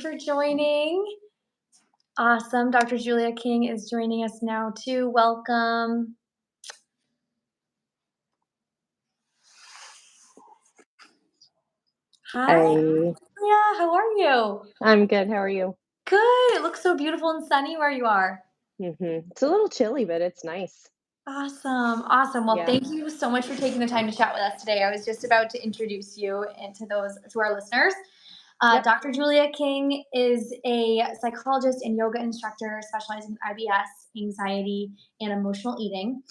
for joining. Awesome. Dr. Julia King is joining us now too. Welcome. Hi, Hey, Julia. How are you? I'm good. How are you? Good. It looks so beautiful and sunny where you are. It's a little chilly, but it's nice. Awesome. Awesome. Well, Yeah. thank you so much for taking the time to chat with us today. I was just about to introduce you and to our listeners. Yep. Dr. Julia King is a psychologist and yoga instructor specializing in IBS, anxiety, and emotional eating.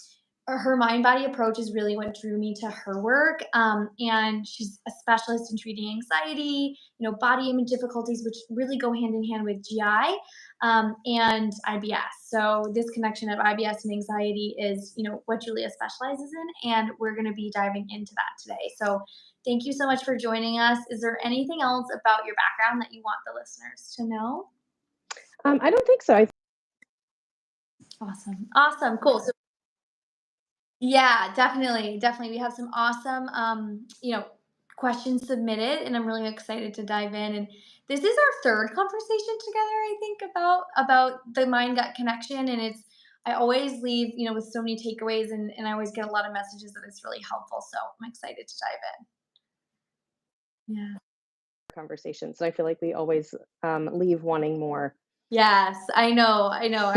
Her mind body approach is really what drew me to her work. And she's a specialist in treating anxiety, body image difficulties, which really go hand in hand with GI and IBS. So this connection of IBS and anxiety is, what Julia specializes in, and we're going to be diving into that today. So thank you so much for joining us. Is there anything else about your background that you want the listeners to know? I don't think so. Awesome. Awesome. Cool. So yeah, definitely, definitely. We have some awesome, questions submitted, and I'm really excited to dive in. And this is our third conversation together, I think, about the mind gut connection. And I always leave, with so many takeaways, and I always get a lot of messages that it's really helpful. So I'm excited to dive in. Yeah. Conversations. So I feel like we always leave wanting more. Yes, I know. I know.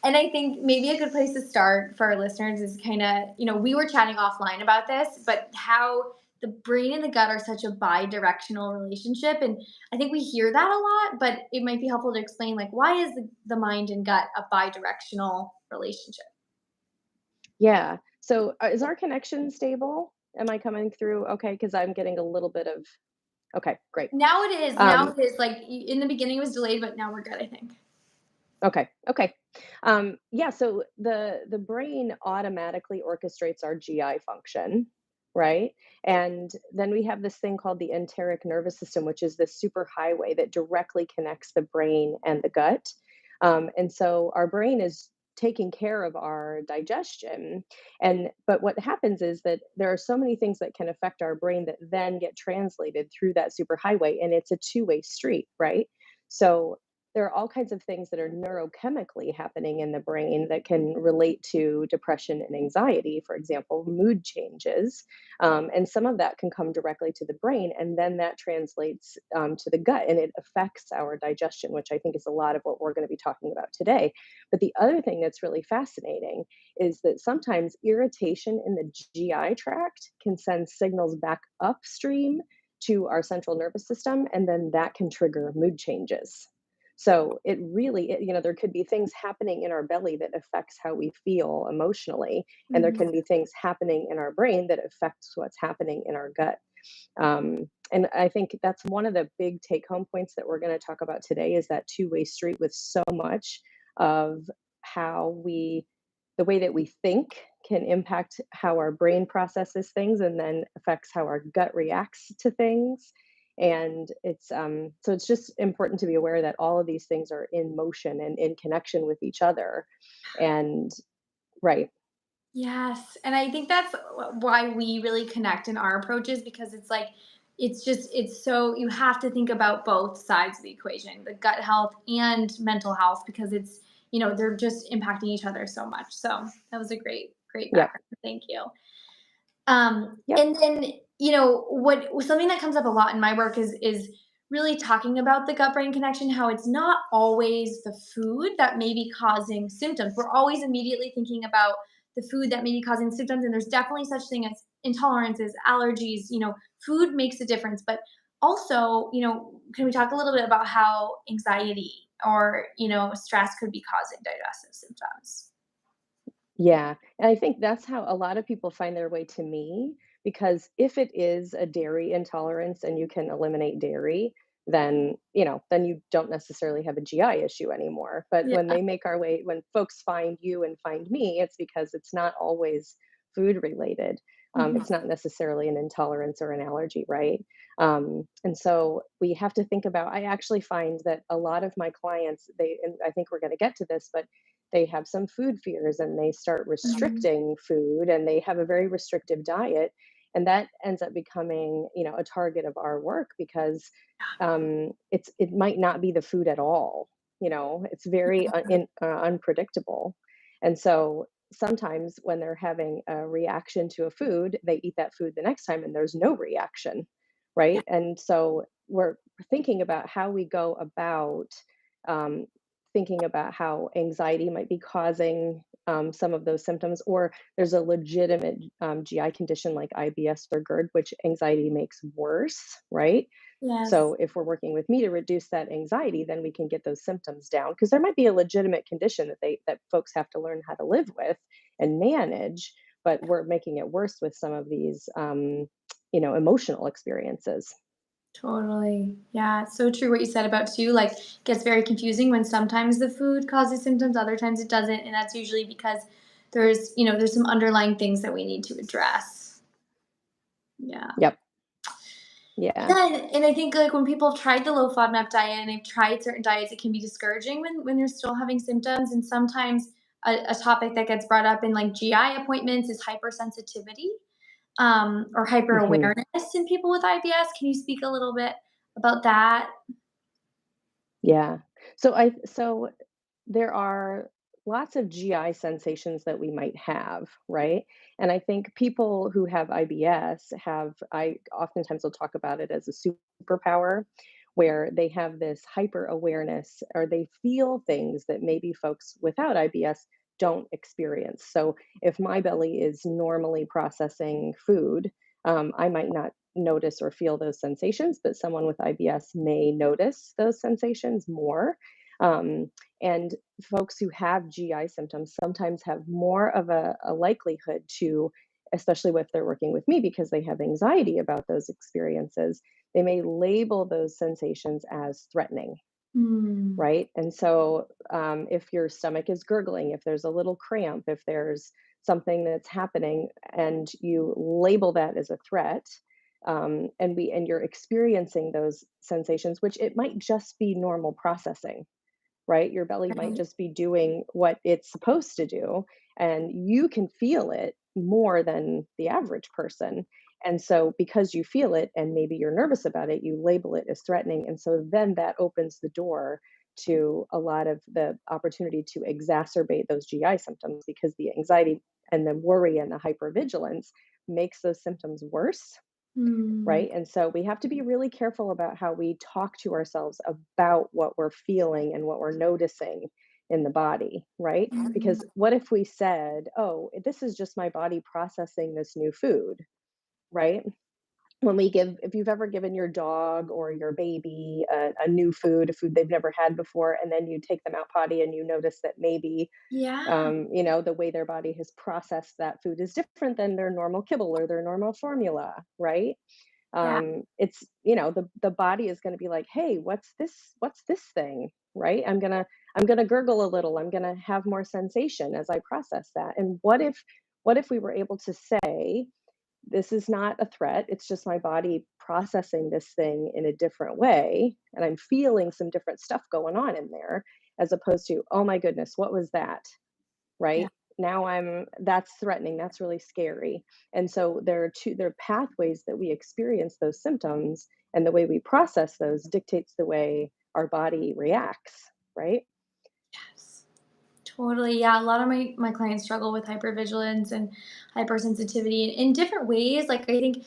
And I think maybe a good place to start for our listeners is kind of, we were chatting offline about this, but how the brain and the gut are such a bi-directional relationship. And I think we hear that a lot, but it might be helpful to explain, like, why is the mind and gut a bi-directional relationship? Yeah. So is our connection stable? Am I coming through? Okay, because I'm getting a little bit of. Okay, great. Now it is. Now Um, it is. Like in the beginning it was delayed, but now we're good, I think. okay, okay. Yeah. So the brain automatically orchestrates our GI function, right? And then we have this thing called the enteric nervous system, which is this super highway that directly connects the brain and the gut. And so our brain is taking care of our digestion. And but what happens is that there are so many things that can affect our brain that then get translated through that superhighway, and it's a two-way street, right? So there are all kinds of things that are neurochemically happening in the brain that can relate to depression and anxiety, for example, mood changes. And some of that can come directly to the brain, and then that translates to the gut, and it affects our digestion, which I think is a lot of what we're going to be talking about today. But the other thing that's really fascinating is that sometimes irritation in the GI tract can send signals back upstream to our central nervous system, and then that can trigger mood changes. So it really, there could be things happening in our belly that affects how we feel emotionally, and there Mhm. can be things happening in our brain that affects what's happening in our gut. And I think that's one of the big take-home points that we're going to talk about today is that two-way street with so much of how the way that we think can impact how our brain processes things and then affects how our gut reacts to things. And so it's just important to be aware that all of these things are in motion and in connection with each other. And right. Yes, and I think that's why we really connect in our approaches because it's like it's so you have to think about both sides of the equation, the gut health and mental health because they're just impacting each other so much. So that was a great Yep. background. Thank you. Yep. And then, what something that comes up a lot in my work is really talking about the gut brain connection, how it's not always the food that may be causing symptoms. We're always immediately thinking about the food that may be causing symptoms, and there's definitely such thing as intolerances, allergies. Food makes a difference, but also, can we talk a little bit about how anxiety or stress could be causing digestive symptoms? Yeah, and I think that's how a lot of people find their way to me because if it is a dairy intolerance and you can eliminate dairy, then you don't necessarily have a GI issue anymore. But Yeah. when folks find you and find me, it's because it's not always food related. Mhm. It's not necessarily an intolerance or an allergy, right? And so we have to think about. I actually find that a lot of my clients, and I think we're going to get to this, but they have some food fears and they start Mhm. restricting food and they have a very restrictive diet. And that ends up becoming, a target of our work because it might not be the food at all. It's very unpredictable. And so sometimes when they're having a reaction to a food, they eat that food the next time and there's no reaction, right? And so we're thinking about how we go about um, thinking about how anxiety might be causing some of those symptoms, or there's a legitimate GI condition like IBS or GERD, which anxiety makes worse, right? Yes. So if we're working with me to reduce that anxiety, then we can get those symptoms down because there might be a legitimate condition that folks have to learn how to live with and manage, but we're making it worse with some of these emotional experiences. Totally. Yeah, it's so true what you said about too, like, gets very confusing when sometimes the food causes symptoms, other times it doesn't, and that's usually because there's some underlying things that we need to address. Yeah. Yep. Yeah. Yeah, and I think, like, when people have tried the low FODMAP diet and they've tried certain diets, it can be discouraging when they're still having symptoms, and sometimes a topic that gets brought up in, like, GI appointments is hypersensitivity, or hmm hyperawareness in people with IBS. Can you speak a little bit about that? Yeah. So there are lots of GI sensations that we might have, right? And I think people who have IBS I oftentimes will talk about it as a superpower where they have this hyper awareness or they feel things that maybe folks without IBS don't experience. So if my belly is normally processing food, I might not notice or feel those sensations, but someone with IBS may notice those sensations more. Um, and folks who have GI symptoms sometimes have more of a likelihood to, especially if they're working with me because they have anxiety about those experiences, they may label those sensations as threatening, Mm, right? And so if your stomach is gurgling, if there's a little cramp, if there's something that's happening and you label that as a threat, and you're experiencing those sensations, which it might just be normal processing, right? Your belly might right. just be doing what it's supposed to do, and you can feel it more than the average person. And so, because you feel it and maybe you're nervous about it, you label it as threatening. And so, then that opens the door to a lot of the opportunity to exacerbate those GI symptoms because the anxiety and the worry and the hypervigilance makes those symptoms worse, Mm, right? And so we have to be really careful about how we talk to ourselves about what we're feeling and what we're noticing in the body, right? mm, Because what if we said, oh, this is just my body processing this new food, right? If you've ever given your dog or your baby a new food, a food they've never had before, and then you take them out potty and you notice that maybe yeah, the way their body has processed that food is different than their normal kibble or their normal formula, right? yeah, It's the body is going to be like, hey, what's this thing, right? I'm going to gurgle a little, I'm going to have more sensation as I process that. And what if we were able to say, this is not a threat, it's just my body processing this thing in a different way and I'm feeling some different stuff going on in there, as opposed to, oh my goodness, what was that, yeah. right? Now that's threatening, that's really scary. And so there are pathways that we experience those symptoms, and the way we process those dictates the way our body reacts, right? Yes. Totally. Yeah. A lot of my clients struggle with hypervigilance and hypersensitivity in different ways. Like, I think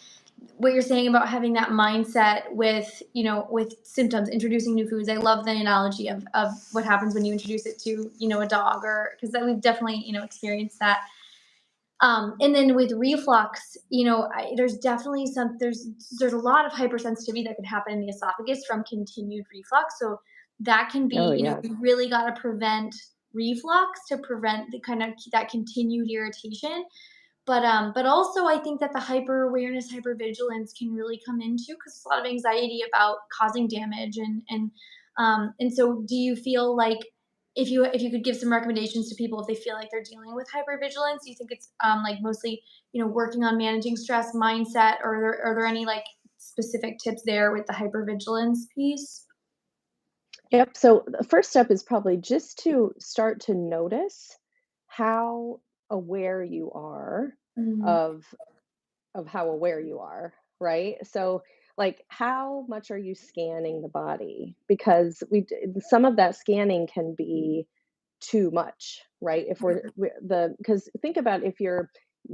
what you're saying about having that mindset with, with symptoms, introducing new foods. I love the analogy of what happens when you introduce it to, a dog, or because we've definitely, experienced that. And then with reflux, there's definitely there's a lot of hypersensitivity that can happen in the esophagus from continued reflux. So that can Oh be, yeah. we really got to prevent reflux to prevent the kind of that continued irritation. But also I think that the hyper awareness, hypervigilance can really come into because it's a lot of anxiety about causing damage, and so do you feel like if you could give some recommendations to people if they feel like they're dealing with hypervigilance, do you think it's like mostly working on managing stress, mindset, or are there any like specific tips there with the hypervigilance piece? Yep. So the first step is probably just to start to notice how aware you are Mm, of of how aware you are, right? So, like, how much are you scanning the body? Because some of that scanning can be too much, right? If we're the because think about if you're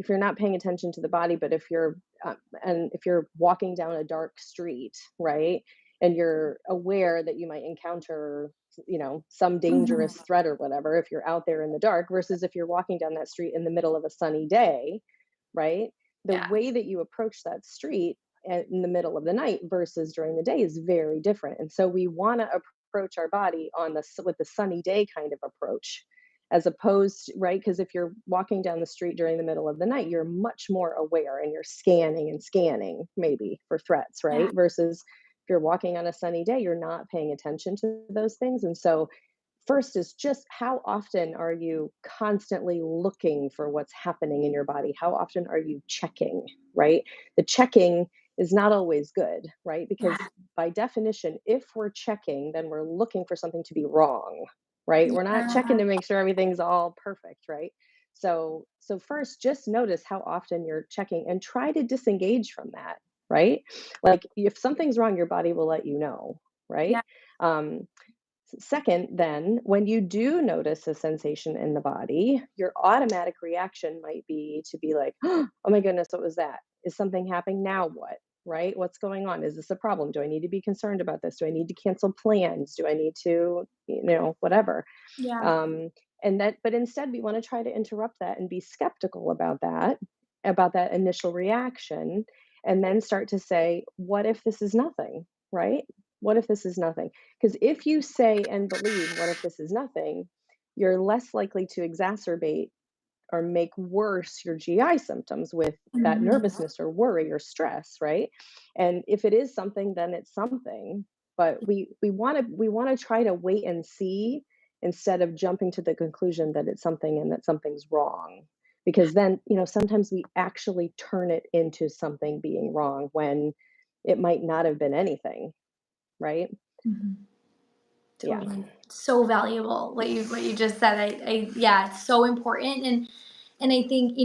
not paying attention to the body, but if you're and if you're walking down a dark street, right? And you're aware that you might encounter, some Mhm. dangerous threat or whatever if you're out there in the dark versus if you're walking down that street in the middle of a sunny day, right? The Yeah. way that you approach that street in the middle of the night versus during the day is very different. And so we want to approach our body with the sunny day kind of approach as opposed, right? Because if you're walking down the street during the middle of the night, you're much more aware and you're scanning and scanning maybe for threats, Yeah. right? Versus if you're walking on a sunny day, you're not paying attention to those things. And so first is just how often are you constantly looking for what's happening in your body? How often are you checking, right? The checking is not always good, right? Yeah. Because by definition, if we're checking, then we're looking for something to be wrong, right? We're not checking Yeah. to make sure everything's all perfect, right? So first just notice how often you're checking and try to disengage from that, right? Like if something's wrong, your body will let you know, right? Yeah. Um, Second, then, when you do notice a sensation in the body, your automatic reaction might be to be like, oh my goodness, what was that? Is something happening? Now what? Right? What's going on? Is this a problem? Do I need to be concerned about this? Do I need to cancel plans? Do I need to, whatever? Yeah. Um, but instead, we want to try to interrupt that and be skeptical about that initial reaction, and then start to say, what if this is nothing? Right? What if this is nothing? Because if you say and believe, what if this is nothing, you're less likely to exacerbate or make worse your GI symptoms with that Mhm. nervousness or worry or stress, right? And if it is something, then it's something. But we want to try to wait and see instead of jumping to the conclusion that it's something and that something's wrong. Because then, sometimes we actually turn it into something being wrong when it might not have been anything, right? Mhm. Yeah. Totally. So valuable what you just said. I yeah, it's so important. And I think,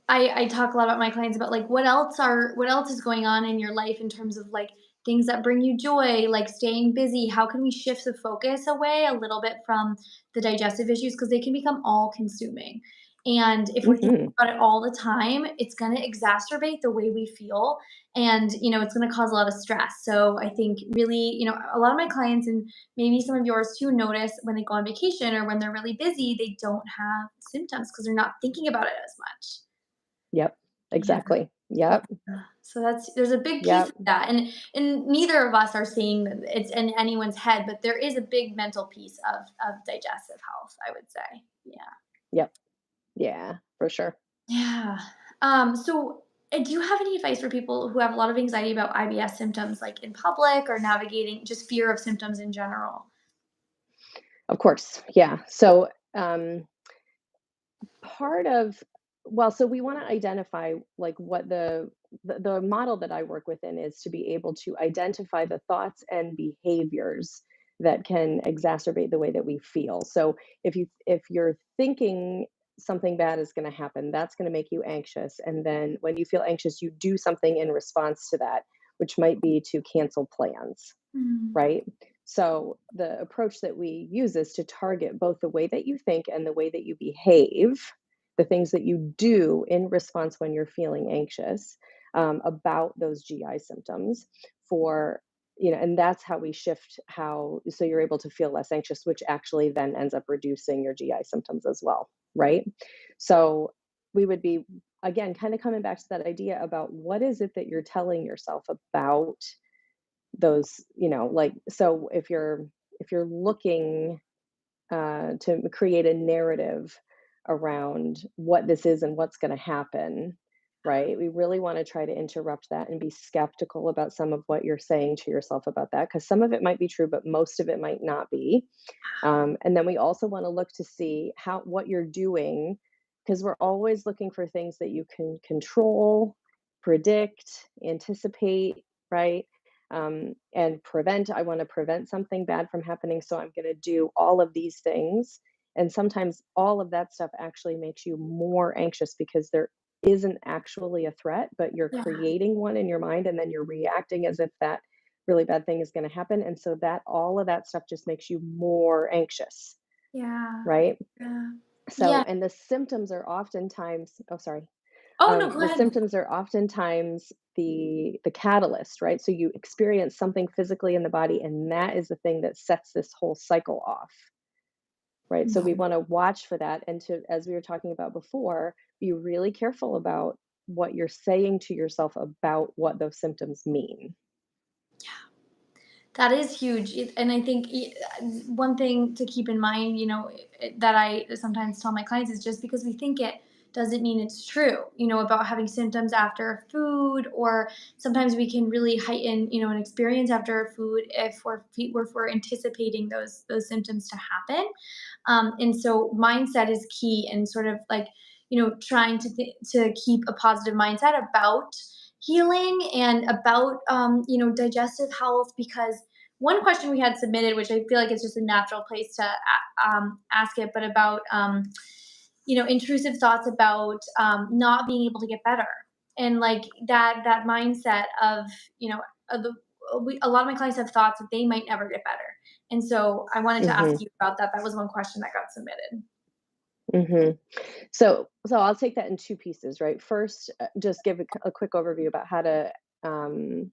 I talk a lot about my clients about like what else is going on in your life in terms of like things that bring you joy, like staying busy. How can we shift the focus away a little bit from the digestive issues because they can become all consuming. And if we think Hmm. about it all the time, it's going to exacerbate the way we feel and it's going to cause a lot of stress. So I think really, a lot of my clients and maybe some of yours too notice when they go on vacation or when they're really busy, they don't have symptoms because they're not thinking about it as much. Yep. Yeah. Exactly. Yep. So there's a big piece of Yep. that. And neither of us are seeing that it's in anyone's head, but there is a big mental piece of digestive health, I would say. Yeah. Yep. Yeah, for sure. Yeah. So do you have any advice for people who have a lot of anxiety about IBS symptoms, like in public or navigating just fear of symptoms in general? Of course. Yeah. So, part of well, so we want to identify like what the model that I work within is to be able to identify the thoughts and behaviors that can exacerbate the way that we feel. So if you're thinking something bad is going to happen, that's going to make you anxious, and then when you feel anxious, you do something in response to that, which might be to cancel plans, Mm. right? So the approach that we use is to target both the way that you think and the way that you behave, the things that you do in response when you're feeling anxious, about those GI symptoms for, and that's how we shift so you're able to feel less anxious, which actually then ends up reducing your GI symptoms as well, right? So we would be, again, kind of coming back to that idea about what is it that you're telling yourself about those, like, so if you're looking to create a narrative around what this is and what's going to happen, right? We really want to try to interrupt that and be skeptical about some of what you're saying to yourself about that, because some of it might be true, but most of it might not be. And then we also want to look to see what you're doing, because we're always looking for things that you can control, predict, anticipate, right? And prevent. I want to prevent something bad from happening, so I'm going to do all of these things. And sometimes all of that stuff actually makes you more anxious because isn't actually a threat, but you're Yeah. creating one in your mind and then you're reacting as if that really bad thing is going to happen. And so that all of that stuff just makes you more anxious, Yeah. right? Yeah. So, Yeah. and the symptoms are oftentimes, oh, sorry. Oh, no, go The ahead. symptoms are oftentimes the catalyst, right? So you experience something physically in the body, and that is the thing that sets this whole cycle off, right? So we Mhm. want to watch for that, and to, as we were talking about before, be really careful about what you're saying to yourself about what those symptoms mean. That is huge, and I think one thing to keep in mind, that I sometimes tell my clients is just because we think it doesn't mean it's true. About having symptoms after food, or sometimes we can really heighten, an experience after a food if we're anticipating those symptoms to happen. And so mindset is key, and sort of like, trying to keep a positive mindset about healing and about, digestive health, because one question we had submitted, which I feel like is just a natural place to ask it, but about, intrusive thoughts about, not being able to get better, and like that mindset of, you know, a lot of my clients have thoughts that they might never get better, and so I wanted to ask Hmm. you about that. That was one question that got submitted. Hmm. So I'll take that in two pieces, right? First, just give a quick overview about how to um,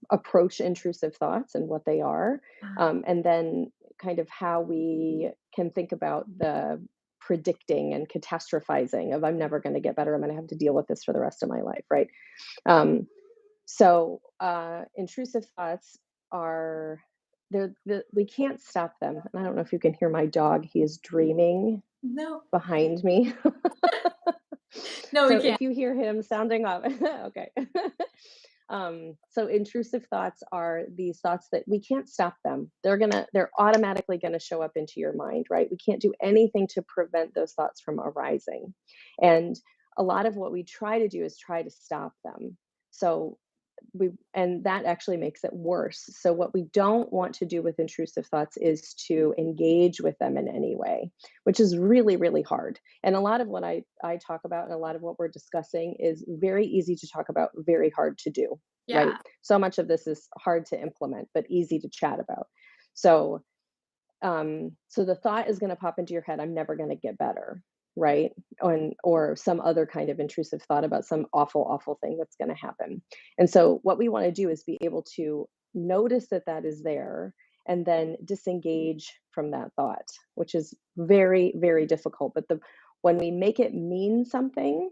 approach intrusive thoughts and what they are, and then kind of how we can think about the predicting and catastrophizing of I'm never going to get better. I'm going to have to deal with this for the rest of my life, right? Um, intrusive thoughts are we can't stop them. And I don't know if you can hear my dog. He is dreaming No, behind me. no, we So can't. if you hear him sounding off, okay. So intrusive thoughts are these thoughts that we can't stop them. They're automatically gonna show up into your mind, right? We can't do anything to prevent those thoughts from arising. And a lot of what we try to do is try to stop them. So and that actually makes it worse. So what we don't want to do with intrusive thoughts is to engage with them in any way, which is really, really hard. And a lot of what I talk about and a lot of what we're discussing is very easy to talk about, very hard to do, right? Yeah. So much of this is hard to implement, but easy to chat about. So so the thought is going to pop into your head, I'm never going to get better, right? Or some other kind of intrusive thought about some awful, awful thing that's going to happen. And so what we want to do is be able to notice that that is there and then disengage from that thought, which is very, very difficult. But when we make it mean something,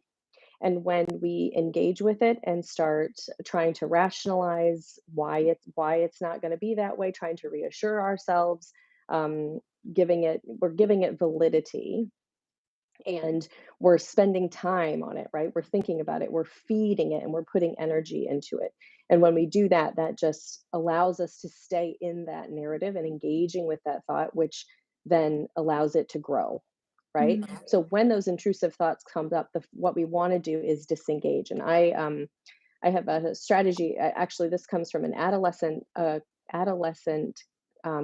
and when we engage with it and start trying to rationalize why it's not going to be that way, trying to reassure ourselves, um, we're giving it validity, and we're spending time on it, right? We're thinking about it, we're feeding it, and we're putting energy into it. And when we do that, that just allows us to stay in that narrative and engaging with that thought, which then allows it to grow, right? Mhm. So when those intrusive thoughts come up, what we want to do is disengage. And I have a strategy. Actually, this comes from an adolescent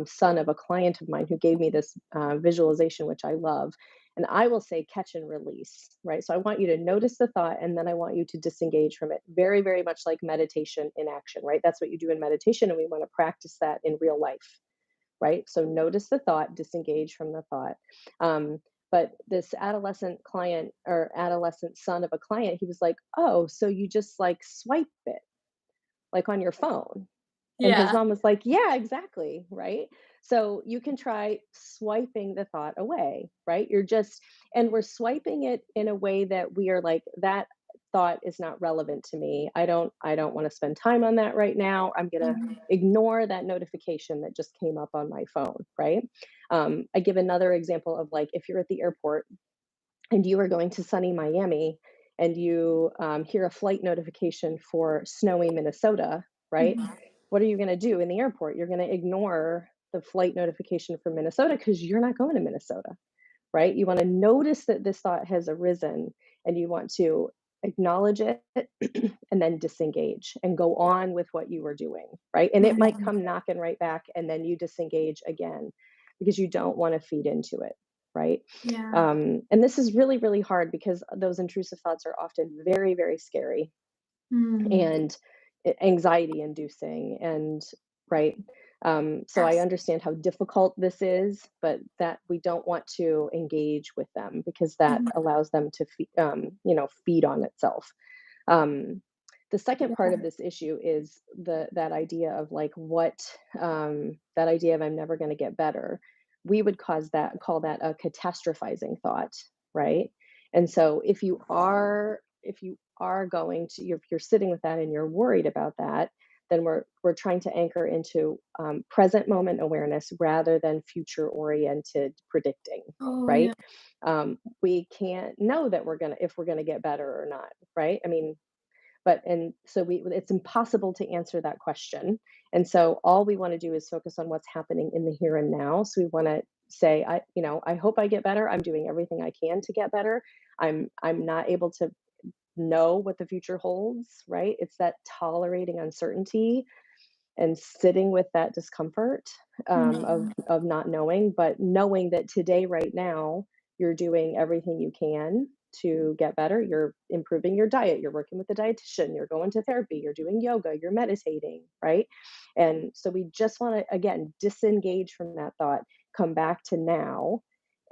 son of a client of mine who gave me this visualization, which I love. And I will say catch and release, right? So I want you to notice the thought and then I want you to disengage from it. Very, very much like meditation in action, right? That's what you do in meditation. And we want to practice that in real life, right? So notice the thought, disengage from the thought. Um, but this adolescent client or adolescent son of a client, he was like, oh, so you just like swipe it like on your phone. And his Yeah. mom was like, "Yeah, exactly, right?" So you can try swiping the thought away, right? And we're swiping it in a way that we are like, that thought is not relevant to me. I don't want to spend time on that right now. I'm going to Mhm. ignore that notification that just came up on my phone, right? I give another example of like if you're at the airport and you are going to sunny Miami and you hear a flight notification for snowy Minnesota, right? Mhm. What are you going to do in the airport? You're going to ignore the flight notification from Minnesota because you're not going to Minnesota, right? You want to notice that this thought has arisen and you want to acknowledge it and then disengage and go on with what you were doing, right? And it might Mhm. come knocking right back and then you disengage again because you don't want to feed into it, right? Yeah. And this is really, really hard because those intrusive thoughts are often very, very scary Mm. and anxiety inducing and right. So I Yes. understand how difficult this is, but that we don't want to engage with them because that Mhm. allows them to feed on itself. um, the second part of this issue is that idea of like what that idea of I'm never going to get better. We would call that a catastrophizing thought, right? And so if you are going to if you're sitting with that and you're worried about that, then we're trying to anchor into present moment awareness rather than future oriented predicting, Oh, right? yeah. We can't know that we're gonna get better or not, right? I mean, but and so we it's impossible to answer that question. And so all we want to do is focus on what's happening in the here and now. So we want to say, I hope I get better. I'm doing everything I can to get better. I'm not able to know what the future holds, right? It's that tolerating uncertainty and sitting with that discomfort Mhm. of not knowing, but knowing that today, right now, you're doing everything you can to get better. You're improving your diet. You're working with a dietitian. You're going to therapy. You're doing yoga. You're meditating, right? And so we just want to again disengage from that thought, come back to now,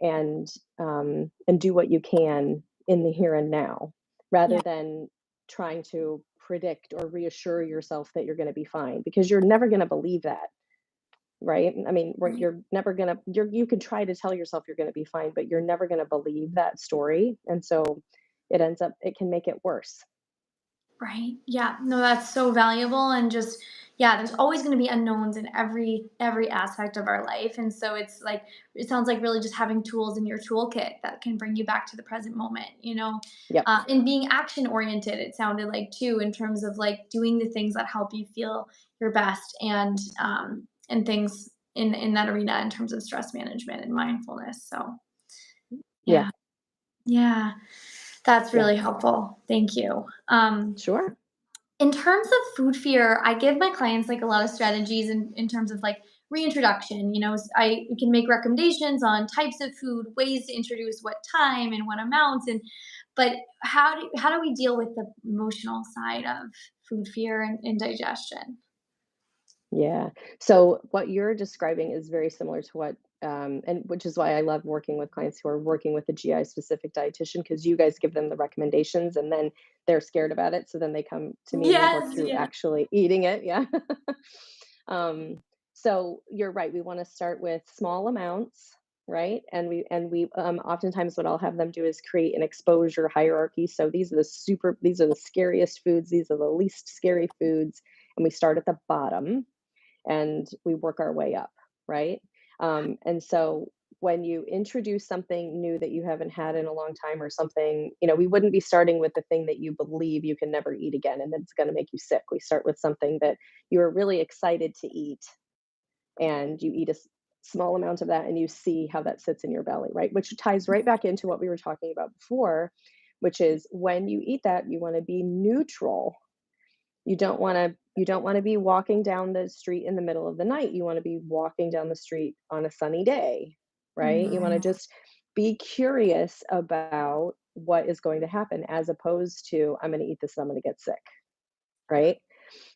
and do what you can in the here and now, Yeah. rather than trying to predict or reassure yourself that you're going to be fine because you're never going to believe that, right? I mean, Right. you're never going to you can try to tell yourself you're going to be fine, but you're never going to believe that story, and so it can make it worse. Right. Yeah. No, that's so valuable and just yeah, there's always going to be unknowns in every aspect of our life and so it's like it sounds like really just having tools in your toolkit that can bring you back to the present moment, Yep. and being action oriented it sounded like too in terms of like doing the things that help you feel your best and things in that arena in terms of stress management and mindfulness. So, Yeah. yeah. Yeah. That's Yeah. really helpful. Thank you. Sure. In terms of food fear, I give my clients like a lot of strategies in terms of like reintroduction. We can make recommendations on types of food, ways to introduce what time and what amounts, and but how do we deal with the emotional side of food fear and digestion? Yeah. So what you're describing is very similar to and which is why I love working with clients who are working with a GI specific dietitian because you guys give them the recommendations and then they're scared about it. So then they come to me and we work Yes, through yeah. actually eating it. Yeah. um, so you're right. We want to start with small amounts, right? And we oftentimes what I'll have them do is create an exposure hierarchy. So these are the scariest foods. These are the least scary foods. And we start at the bottom and we work our way up, right? And so when you introduce something new that you haven't had in a long time or something, we wouldn't be starting with the thing that you believe you can never eat again and that's going to make you sick. We start with something that you are really excited to eat and you eat small amount of that and you see how that sits in your belly, right? Which ties right back into what we were talking about before, which is when you eat that, you want to be neutral. You don't wanna be walking down the street in the middle of the night, you wanna be walking down the street on a sunny day, right? You wanna Mhm. just be curious about what is going to happen as opposed to, "I'm gonna eat this and I'm gonna get sick," right?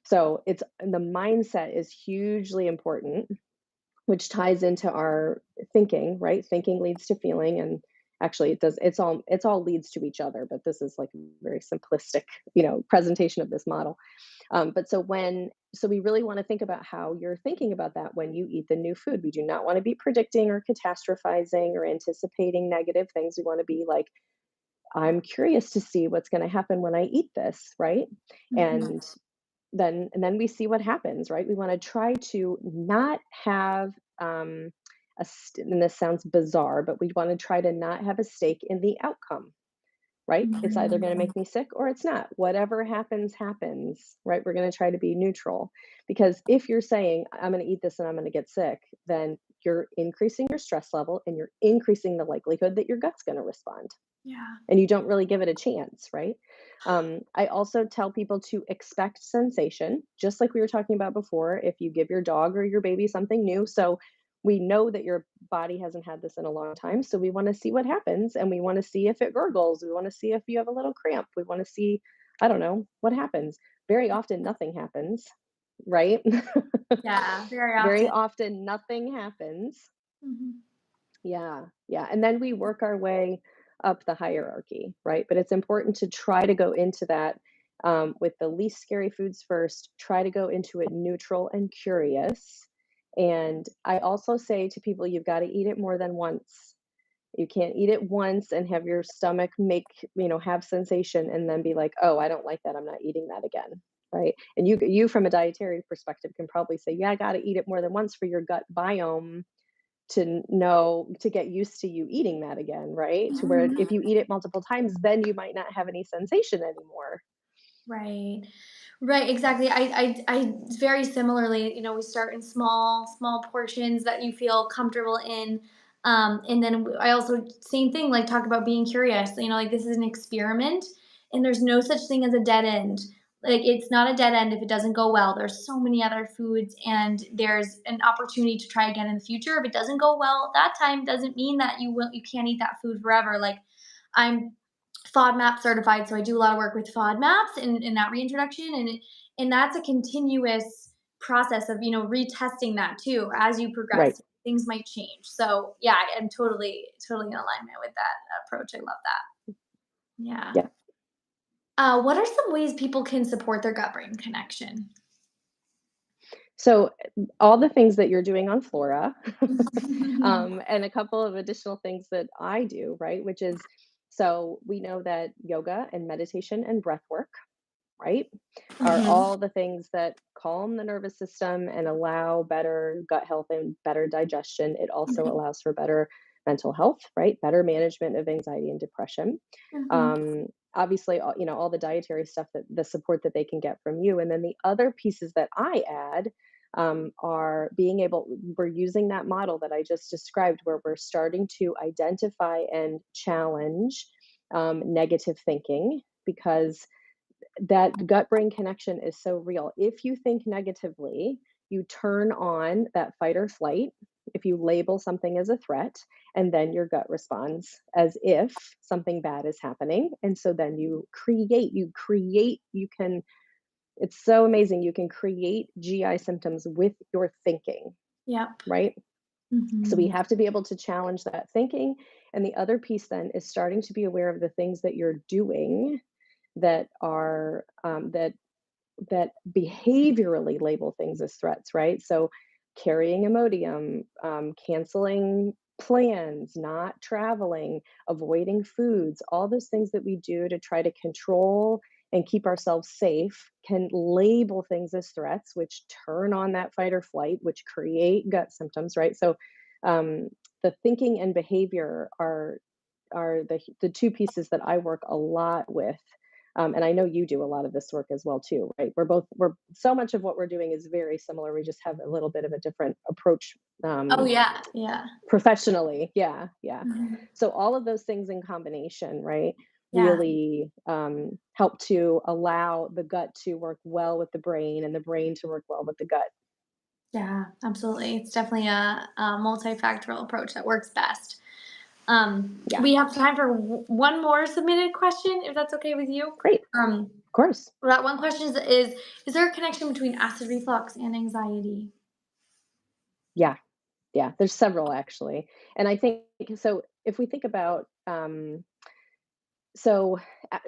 So, it's the mindset is hugely important, which ties into our thinking, right? Thinking leads to feeling, and actually it does it's all leads to each other, but this is like a very simplistic, presentation of this model. So we really want to think about how you're thinking about that when you eat the new food. We do not want to be predicting or catastrophizing or anticipating negative things. We want to be like, I'm curious to see what's going to happen when I eat this, right? Mhm. And then we see what happens, right? We want to try to not have and this sounds bizarre, but we want to try to not have a stake in the outcome, right? It's either going to Mhm. make me sick or it's not. Whatever happens, happens, right? We're going to try to be neutral because if you're saying, I'm going to eat this and I'm going to get sick, then you're increasing your stress level and you're increasing the likelihood that your gut's going to respond. Yeah. And you don't really give it a chance, right? I also tell people to expect sensation, just like we were talking about before. If you give your dog or your baby something new, so we know that your body hasn't had this in a long time, so we want to see what happens, and we want to see if it gurgles, we want to see if you have a little cramp, we want to see, I don't know, what happens. Very often nothing happens, right? Yeah, very Very often. often nothing happens. Mhm. Yeah, yeah, and then we work our way up the hierarchy, right? But it's important to try to go into that, with the least scary foods first, try to go into it neutral and curious. And I also say to people, you've got to eat it more than once. You can't eat it once and have your stomach make, have sensation and then be like, "Oh, I don't like that. I'm not eating that again." Right? And you from a dietary perspective can probably say, "Yeah, I got to eat it more than once for your gut biome to know to get used to you eating that again, right? To where Mhm. if you eat it multiple times, then you might not have any sensation anymore." Right. Right, exactly. I very similarly, we start in small portions that you feel comfortable in. And then I also, same thing, like talk about being curious, like this is an experiment and there's no such thing as a dead end. Like it's not a dead end if it doesn't go well. There's so many other foods and there's an opportunity to try again in the future. If it doesn't go well that time, doesn't mean that you can't eat that food forever. Like I'm Fodmap certified, so I do a lot of work with Fodmaps in that reintroduction, and that's a continuous process of retesting that too as you Right. progress. Things might change. So yeah, I'm totally in alignment with that approach. I love that. Yeah. Yeah. What are some ways people can support their gut brain connection? So all the things that you're doing on Flora, and a couple of additional things that I do, right? Which is, so we know that yoga and meditation and breath work, right, are Mhm. all the things that calm the nervous system and allow better gut health and better digestion. It also Right. allows for better mental health, right? Better management of anxiety and depression. Mhm. Um, Obviously, all the dietary stuff, that the support that they can get from you. And then the other pieces that I add, are being able, we're using that model that I just described, where we're starting to identify and challenge, negative thinking, because that gut brain connection is so real. If you think negatively, you turn on that fight or flight. If you label something as a threat, and then your gut responds as if something bad is happening. And so then you can, it's so amazing. You can create GI symptoms with your thinking, Yep. right? So we Mhm. have to be able to challenge that thinking. And the other piece then is starting to be aware of the things that you're doing that are, that behaviorally label things as threats, right? So carrying Imodium, canceling plans, not traveling, avoiding foods, all those things that we do to try to control and keep ourselves safe can label things as threats, which turn on that fight or flight, which create gut symptoms, right? So um, the thinking and behavior are the two pieces that I work a lot with. And I know you do a lot of this work as well too, right? We're so much of what we're doing is very similar. We just have a little bit of a different approach, Oh um, yeah, yeah. professionally. Yeah, yeah. Mhm. So all of those things in combination, right, Yeah. really, help to allow the gut to work well with the brain and the brain to work well with the gut. Yeah, absolutely. It's definitely a multifactorial approach that works best. Yeah, We have time for one more submitted question, if that's okay with you. great. Um, Of course. that one question is there a connection between acid reflux and anxiety? Yeah, yeah. There's several actually, and I think, so. If we think about, so, a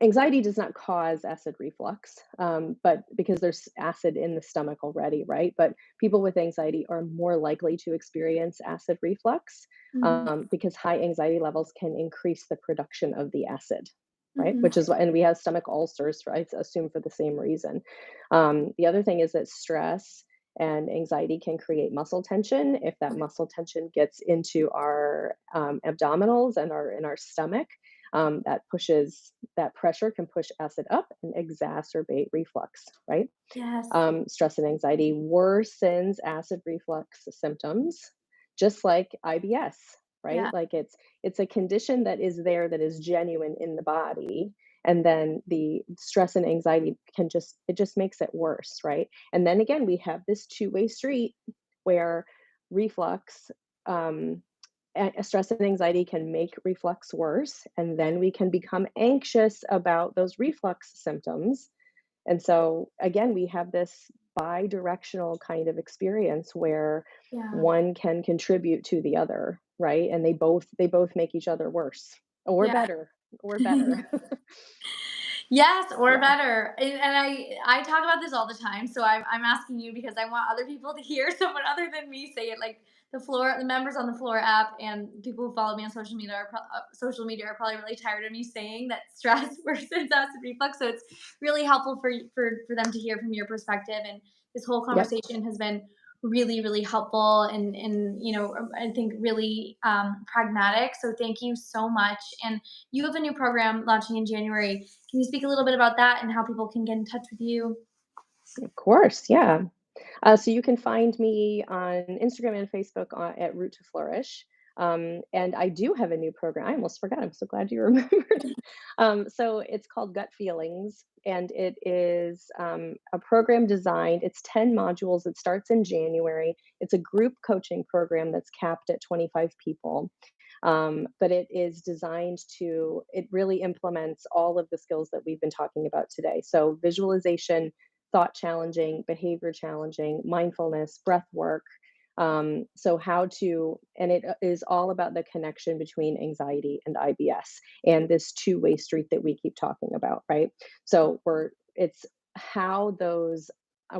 anxiety does not cause acid reflux, but because there's acid in the stomach already, right? But people with anxiety are more likely to experience acid reflux, Mhm, because high anxiety levels can increase the production of the acid, right? mhm. Which is why, and we have stomach ulcers, right? I assume for the same reason. The other thing is that stress and anxiety can create muscle tension. If that muscle tension gets into our, abdominals and our in our stomach, that pressure can push acid up and exacerbate reflux, right? Yes. Stress and anxiety worsens acid reflux symptoms, just like IBS, right? Yeah. Like it's a condition that is there, that is genuine in the body, and then the stress and anxiety just makes it worse, right? And then again, we have this two-way street where reflux, stress and anxiety can make reflux worse, and then we can become anxious about those reflux symptoms. And so, again, we have this bidirectional kind of experience where Yeah. one can contribute to the other, right? And they both make each other worse or Yeah. better or better. Yes, or Yeah. better. And I talk about this all the time, so I'm asking you because I want other people to hear someone other than me say it. Like the members on the FLORA app, and people who follow me on social media are probably really tired of me saying that stress worsens acid reflux. So it's really helpful for them to hear from your perspective. And this whole Yep. conversation has been really helpful and I think really pragmatic. So thank you so much. And you have a new program launching in January. Can you speak a little bit about that and how people can get in touch with you? Of course. Yeah. So you can find me on Instagram and Facebook at Root to Flourish. And I do have a new program. I almost forgot. I'm so glad you remembered. So it's called Gut Feelings, and it is a program designed. It's 10 modules. It starts in January. It's a group coaching program that's capped at 25 people. But it is designed to, it really implements all of the skills that we've been talking about today. So visualization, thought challenging, behavior challenging, mindfulness, breath work. So how to, and it is all about the connection between anxiety and IBS and this two-way street that we keep talking about, right? So it's how those,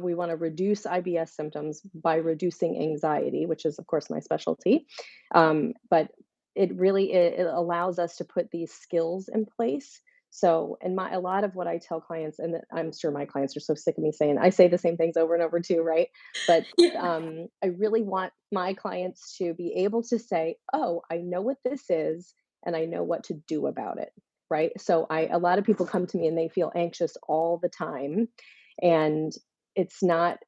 we want to reduce IBS symptoms by reducing anxiety, which is of course my specialty. But it allows us to put these skills in place. So, and a lot of what I tell clients, and I'm sure my clients are so sick of me saying, I say the same things over and over too, right? But Yeah. I really want my clients to be able to say, "Oh, I know what this is, and I know what to do about it." Right? So, a lot of people come to me and they feel anxious all the time, and it's not.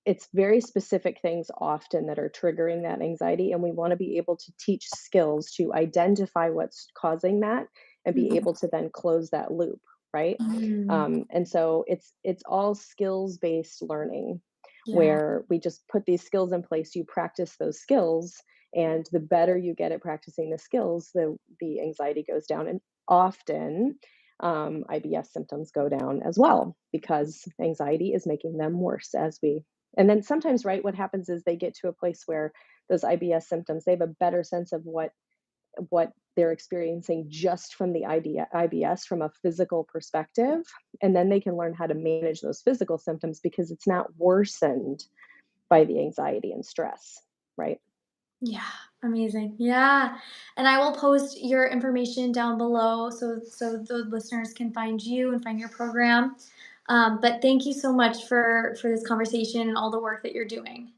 It's very specific things often that are triggering that anxiety, and we want to be able to teach skills to identify what's causing that and be able to then close that loop, right? Mhm. And so it's all skills based learning Yeah. where we just put these skills in place. You practice those skills, and the better you get at practicing the skills, the anxiety goes down, and often IBS symptoms go down as well because anxiety is making them worse as we. And then sometimes, right, what happens is they get to a place where those IBS symptoms, they have a better sense of what they're experiencing just from the IBS from a physical perspective. And then they can learn how to manage those physical symptoms because it's not worsened by the anxiety and stress, right? Yeah. Amazing. Yeah. And I will post your information down below so the listeners can find you and find your program. But thank you so much for this conversation and all the work that you're doing.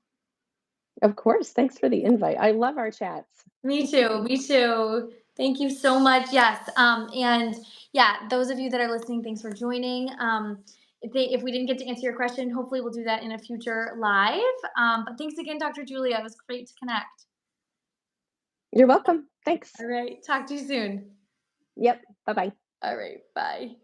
Of course. Thanks for the invite. I love our chats. Me too. Me too. Thank you so much. Yes. And yeah, those of you that are listening, thanks for joining. If we didn't get to answer your question, hopefully we'll do that in a future live. But thanks again, Dr. Julia. It was great to connect. You're welcome. Thanks. All right. Talk to you soon. Yep. Bye bye. All right. Bye.